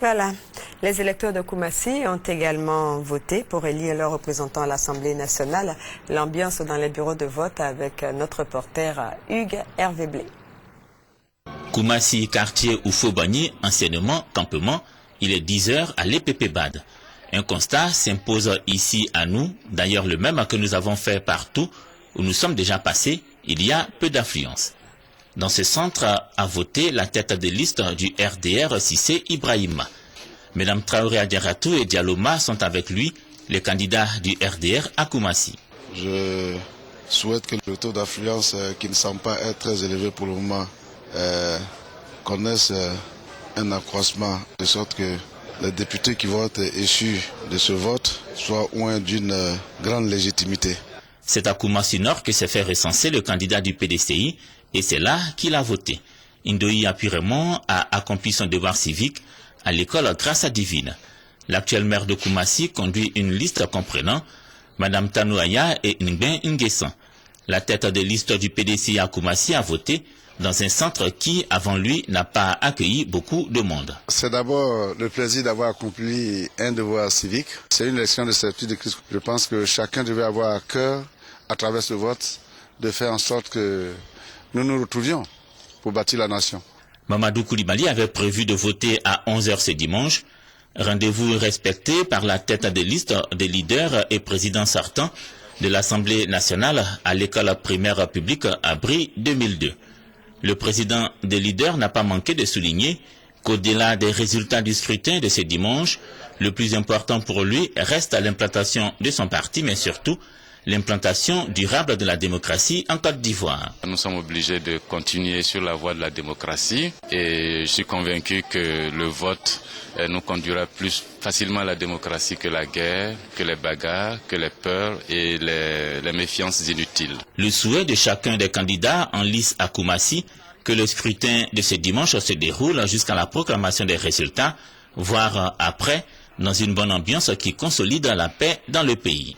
Voilà. Les électeurs de Koumassi ont également voté pour élire leurs représentants à l'Assemblée nationale. L'ambiance dans les bureaux de vote avec notre reporter Hugues Hervé Blé. Koumassi, quartier Oufo-Bagny, anciennement campement, il est 10 heures à l'EPP BAD. Un constat s'impose ici à nous, d'ailleurs le même que nous avons fait partout où nous sommes déjà passés, il y a peu d'affluence. Dans ce centre a voté la tête de liste du RDR Cissé Ibrahima. Mesdames Traoré Adjaratou et Dialoma sont avec lui, les candidats du RDR à Koumassi. Je souhaite que le taux d'affluence, qui ne semble pas être très élevé pour le moment, connaisse un accroissement, de sorte que les députés qui vont être issus de ce vote soient moins d'une grande légitimité. C'est à Koumassi Nord que s'est fait recenser le candidat du PDCI et c'est là qu'il a voté. Indoyi Apuremont a accompli son devoir civique à l'école Grâce à Divine. L'actuel maire de Koumassi conduit une liste comprenant Madame Tanouaya et Ngben Nguessan. La tête de liste du PDCI à Koumassi a voté dans un centre qui, avant lui, n'a pas accueilli beaucoup de monde. C'est d'abord le plaisir d'avoir accompli un devoir civique. C'est une élection de statut de Christ. Je pense que chacun devait avoir à cœur, à travers ce vote, de faire en sorte que nous nous retrouvions pour bâtir la nation. Mamadou Koulibaly avait prévu de voter à 11h ce dimanche. Rendez-vous respecté par la tête de liste des leaders et présidents sortants de l'Assemblée nationale à l'école primaire publique à Brie 2002. Le président des leaders n'a pas manqué de souligner qu'au-delà des résultats du scrutin de ce dimanche, le plus important pour lui reste l'implantation de son parti, mais surtout l'implantation durable de la démocratie en Côte d'Ivoire. Nous sommes obligés de continuer sur la voie de la démocratie et je suis convaincu que le vote nous conduira plus facilement à la démocratie que la guerre, que les bagarres, que les peurs et les méfiances inutiles. Le souhait de chacun des candidats en lice à Koumassi que le scrutin de ce dimanche se déroule jusqu'à la proclamation des résultats, voire après, dans une bonne ambiance qui consolide la paix dans le pays.